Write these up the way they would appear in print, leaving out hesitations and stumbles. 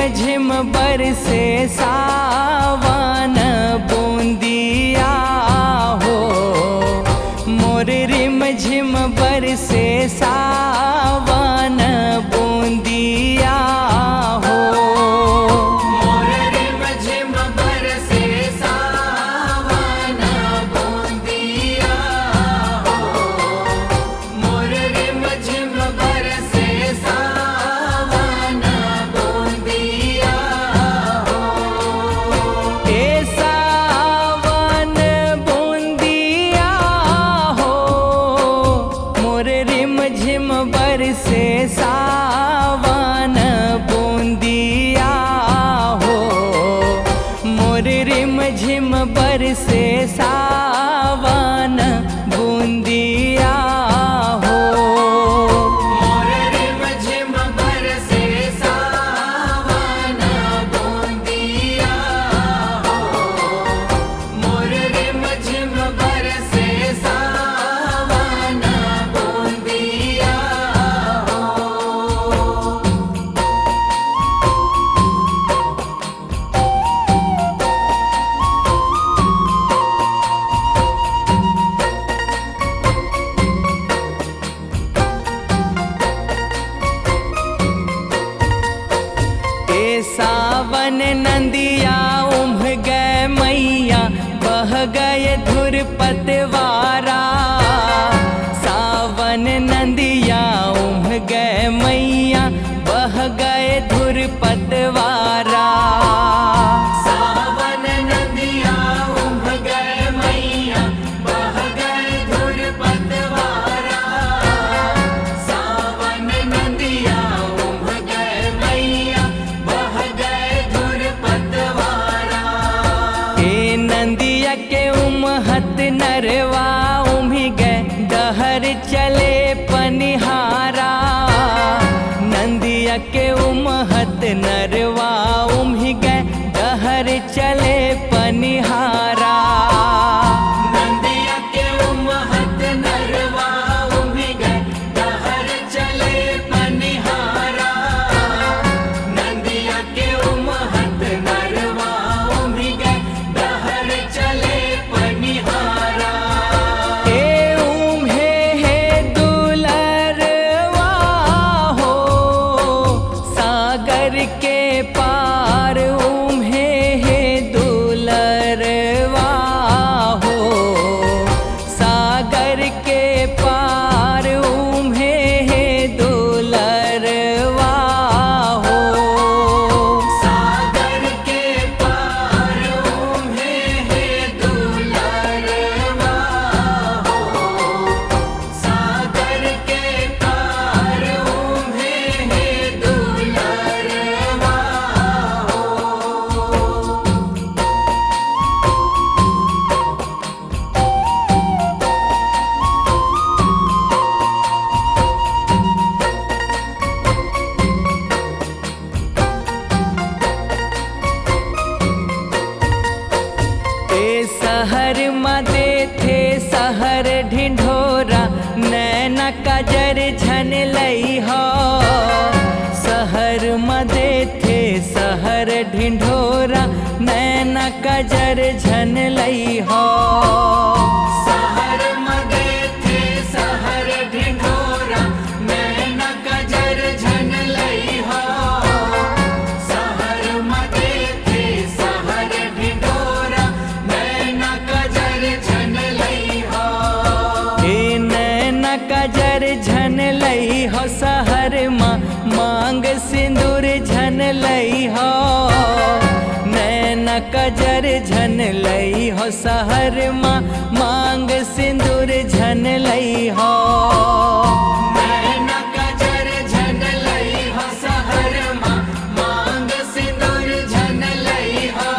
झिम बरसे सावन बूंदिया हो, मोर रिम झिम बरसे सावन बूंदिया हो। मोर रिम झिम बरसे सावन बूंदिया हो, मोर रिम झिम बरसे सावन बूंदिया हो। ए सावन बूंदिया हो, मोर रिम झिम बरसे सावन बूंदिया हो, मोर रिम झिम बरसे सावन बूंदिया हो। मोर रिम झिम बरसे सावन बूंदिया हो, मोर रिम झिम बरसे सावन बूंदिया हो। ए सावन नंदिया उम्भ गए मैया, बह गए धुर पतवारा। सावन नंदिया उम्भ गए मैया, बह गए धुर पतवारा। सावन नदिया उम्भ गए मैया, बह गए धुर पतवारा। सावन नदिया उम्भ गए मैया, बह गए धुर पतवारा। ए नंदिया के उमहत नरवा उम्हि गए, डहर चले पनिहारा। नंदिया के उमहत नरवा उम्हि गए, डहर चले पनिहारा। नदिया के उमहत नरवा उम्हि गए, डहर चले पनिहारा। नदिया के उमहत नरवा उम्हि गए, डहर चले पनिहारा। ए उम्हे हे दुलरवा हो, सागर के पार उम्हे हे दुलरवा हो। सागर के पार उम्हे हे दुलरवा हो। सागर के पार उम्हे हे दुलरवा हो। सागर के पार उम्हे हे दुलरवा हो। ए सहर मदे थे सहर ढिंढोरा, नैना कजर झन लई हो। सहर मदे थे सहर ढिंढोरा, नैना कजर झन लई हो। सहर मगे थे सहर ढिंढोरा, नैना कजर झन लई हो। सहर मगे थे सहर ढिंढोरा, नैना कजर झन लई हो। ए नैना कजर झन लई हो, सहर मांग सिंदूर झन लई हो। नैना कजर झन लई हो, सहर मांग सिंदूर झन लई हो। नैना कजर झन लई हो, सहर मांग सिंदूर झन लई हो।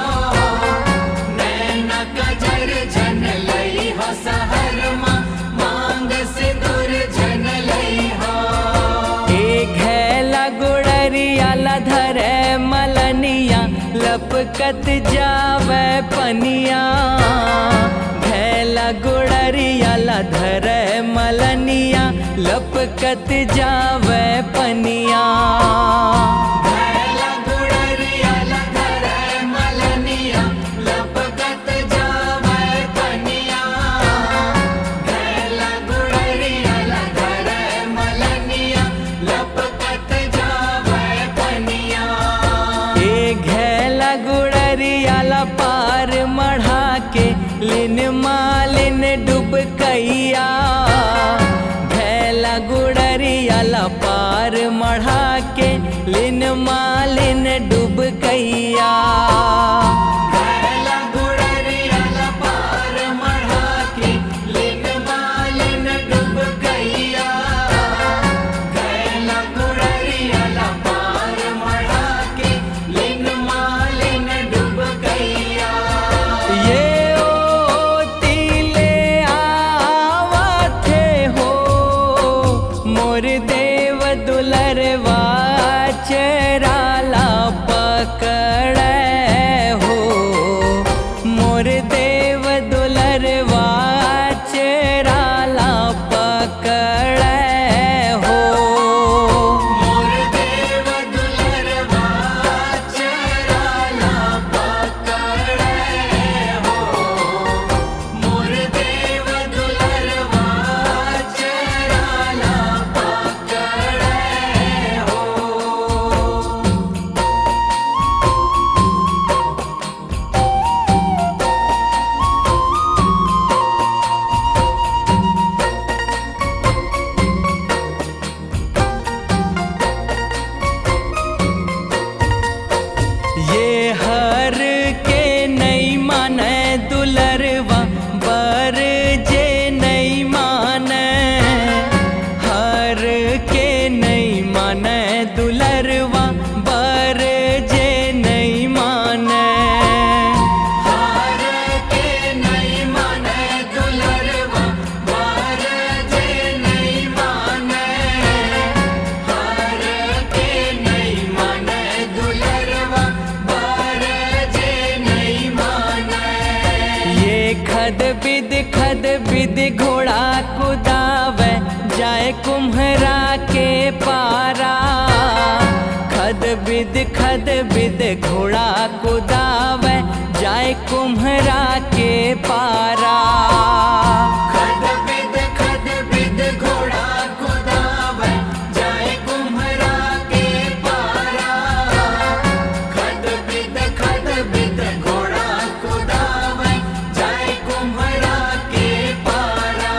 नैना कजर झन लई हो, सहर मांग सिंदूर झन लई हो। ए घैला गुड़रिया लधर मलनिया, लपकत जावे पनिया। घैला गुड़रिया लधर मलनिया, लपकत जावे पनिया। घैला गुड़रिया मढ़ा के लिन मालिन डूब कैया भैला गुड़रिया ला पार मढ़ा के लिन मालिन डूब कैया भैला गुड़रिया ला पार मढ़ा के लिन मालिन डूब गैया भैला गुड़रिया ला पार मढ़ा के लिन मालिन डूब गैया ये ओती ले आवा थे हो मोर देव दुलरवा चराला पकड़े हो मोर देव दुलरवा चराला पकड़े हो मोर देव दुलरवा चराला पकड़े हो मोर देव दुलरवा चराला पकड़े हो ये हर के नहीं माने दुलरवा बर जे नहीं माने हर के नहीं माने दुलरवा बर जे नहीं माने हार के नहीं माने दुलरवा बार जे नहीं माने हार के नहीं माने दुलरवा बार जे नहीं माने ये खद बिद घोड़ा कुदावे जाए कुम्हरा के पारा खद बिद घोड़ा कुदावे जाए कुम्हरा के पारा खद बिद घोड़ा कुदावे जाए कुम्हरा के पारा खद बिद घोड़ा कुदावे जाए कुम्हरा के पारा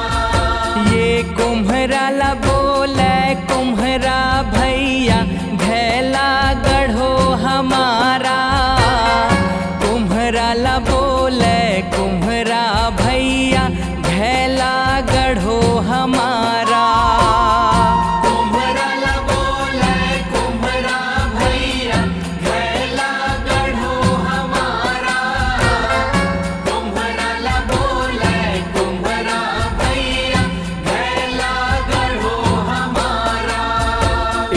ये कुम्हरा ला बोले कुम्हरा भैया भैला गढ़ो हमारा कुम्हरा ला बोले कुम्हरा भैया भैला गढ़ो हमारा कुम्हरा ला बोले कुम्हरा भैया भैला गढ़ो हमारा कुम्हरा ला बोले कुम्हरा भैया भैला गढ़ो हमारा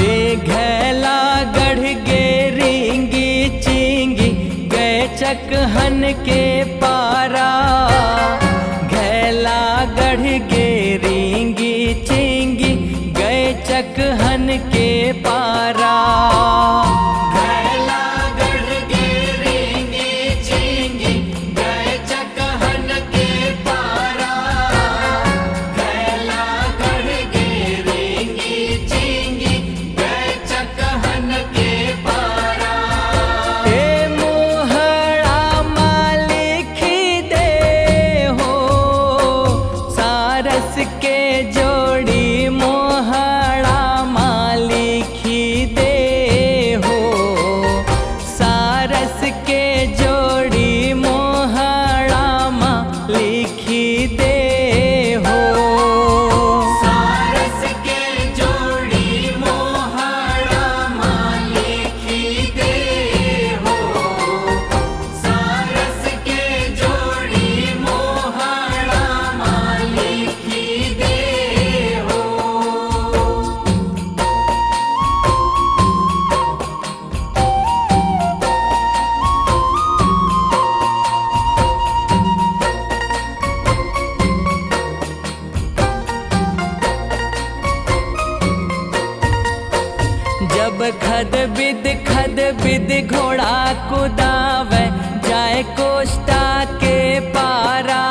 ए घैला गढ़ गे रिंगी चिंगी गए चकहन के पारा घैला गढ़ गे रिंगी चिंगी गए चकहन के पारा भैला गढ़ गे रिंगी चिंगी गए चकहन के पारा भैला गढ़ गे रिंगी चिंगी गए चकहन के पारा ए मोहड़ा मालिखी दे हो सारस के जोड़ी मोहड़ा मालिखी दे हो सारस के जोड़ी मोहड़ा मालिखी दे हो सारस के जोड़ी मोहड़ा मालिखी दे हो सारस के जोड़ी मोहड़ा मालिखी दे हो जब खद बिद घोड़ा कुदावे जाए कोष्टा के पारा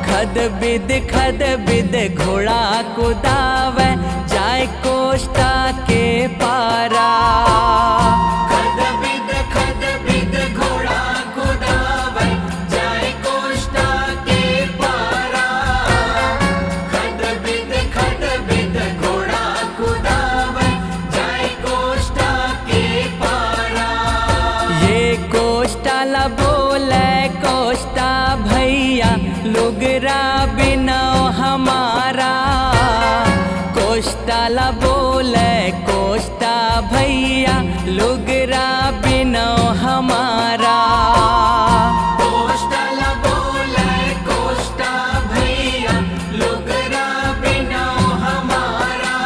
खद बिद घोड़ा कुदावे जाए कोष्टा के पारा खद बिद घोड़ा कुदावे ला बोले कोष्टा भैया लुगरा बिना हमारा। कोष्टला बोले कोष्टा भैया लुगरा बिना हमारा।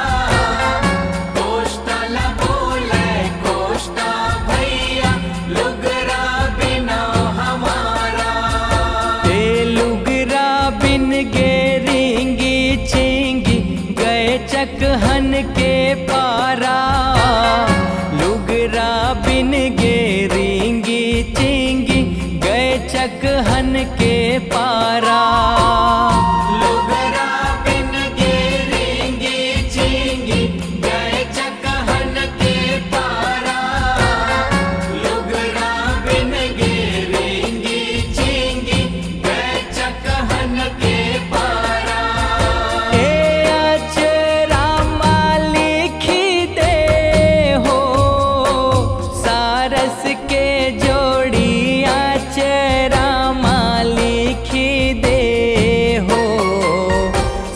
कोष्टला बोले कोष्टा भैया लुगरा बिना हमारा। ए लुगरा बिन गेरिंगी चिंगी गए चकहन के पारा। लुगरा बिन गेरिंगी चिंगी गए चकहन के पारा। लुगरा बिन गेरिंगी चिंगी गए चकहन के पारा। लुगरा बिन गेरिंगी चिंगी गए चकहन के पारा। ए अचरा लिखी दे हो सारस के जोड़ी अचरा लिखी दे हो।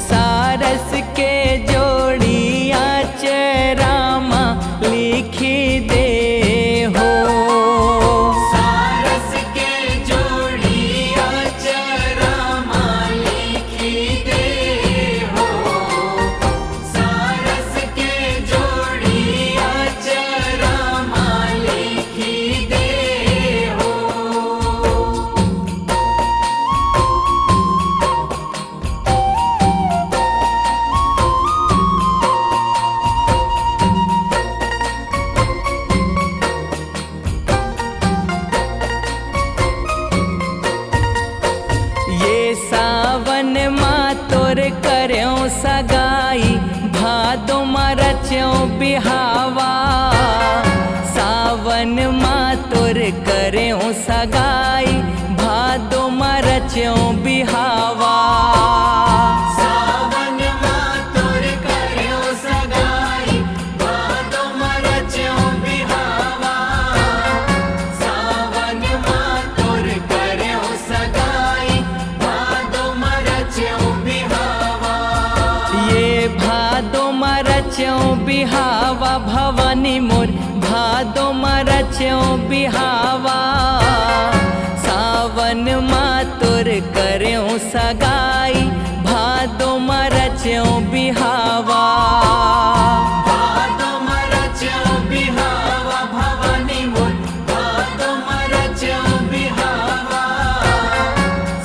सारस के जोड़ी अचरा लिखी दे हो। सारस के जोड़ी अचरा लिखी दे हो। सारस के जोड़ी अचरा लिखी दे हो। ये सावन माँ तोर कर्यों सगाई भादो माँ रच्यों बिहावा। सावन माँ तोर कर्यों सगाई भादो माँ रच्यों बिहावा। सावन मातुर कर्यो सगाई भादो मरच्यों बिहावा। सावन मातुर कर्यो सगाई भादो मरच्यों बिहावा। ये भादो माँ रच्यों बिहावा भवानी मोर भादो माँ रच्यों बिहावा। सावन माँ तोर कर्यों सगाई भादो माँ रच्यों बिहावा। भादो मरच्यों बिहावा भवानी मोर भादो मरच्यों बिहावा।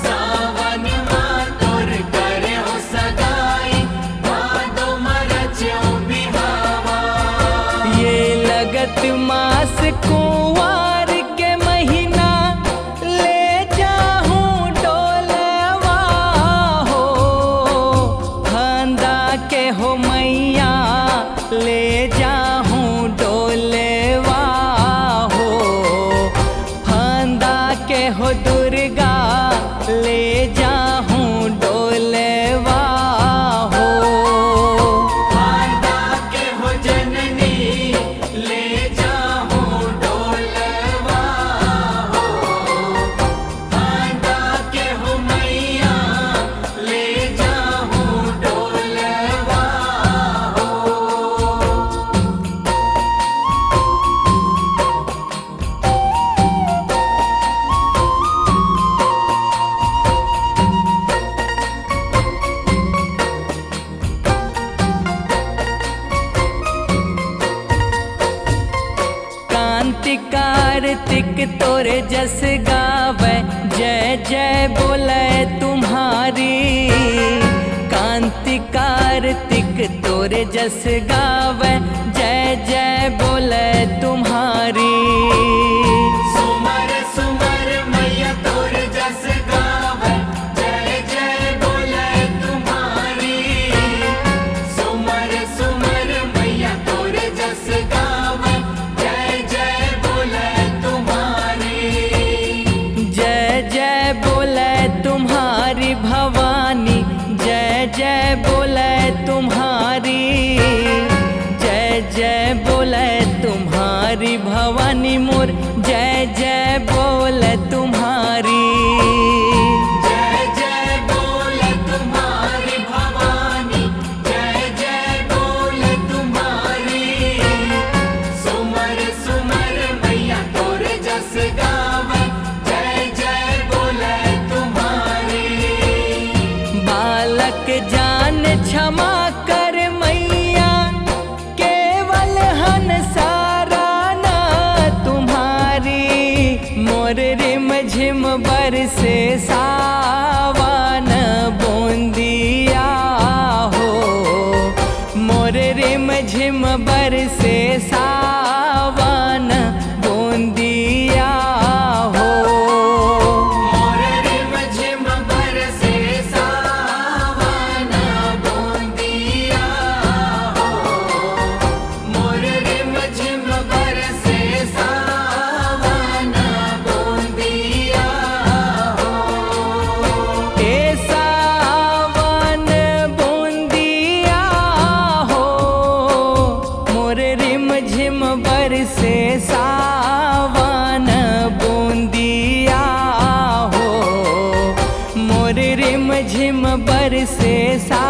सावन मातुर कर्यो सगाई भादो मरच्यों बिहावा। ये लगत मास कुंवार के महीना ले जाहूँ डोलवा हो। फंदा के हो मैया ले जाहूँ डोलवा हो। फंदा के हो दुर्गा ले जाहूँ डोलवा हो। फांदा के हो जननी ले जाहूँ डोलवा हो। फांदा के हो मैया ले जाहूँ डोलवा हो। कांति कार्तिक तोरे जस गावे जय जय बोले तुम्हारी। कांति कार्तिक तोरे जस गावे जय जय बोले तुम्हारी। सुमर सुमर मैया तोर जस गावे जय जय बोले तुम्हारी। सुमर सुमर मैया तोर जस गावे जय जय बोले तुम्हारी। जय जय बोले तुम्हारी भवानी जय जय बोले तुम्हारी। जय जय बोले तुम्हारी भवानी मोर जय जय बोले तुम्हारी। जय जय बोले तुम्हारी भवानी जय जय बोले झिम बरसे सावन बूंदिया हो। मोर रिम झिम बरसे सावन बूंदिया हो। मोर रिम झिम बरसे सावन बूंदिया हो। मोर रिम झिम बरसे सावन बूंदिया हो। ए सावन बूंदिया हो। मोर रिम झिम बरसे सावन बूंदिया हो। मोर रिम झिम बरसे सा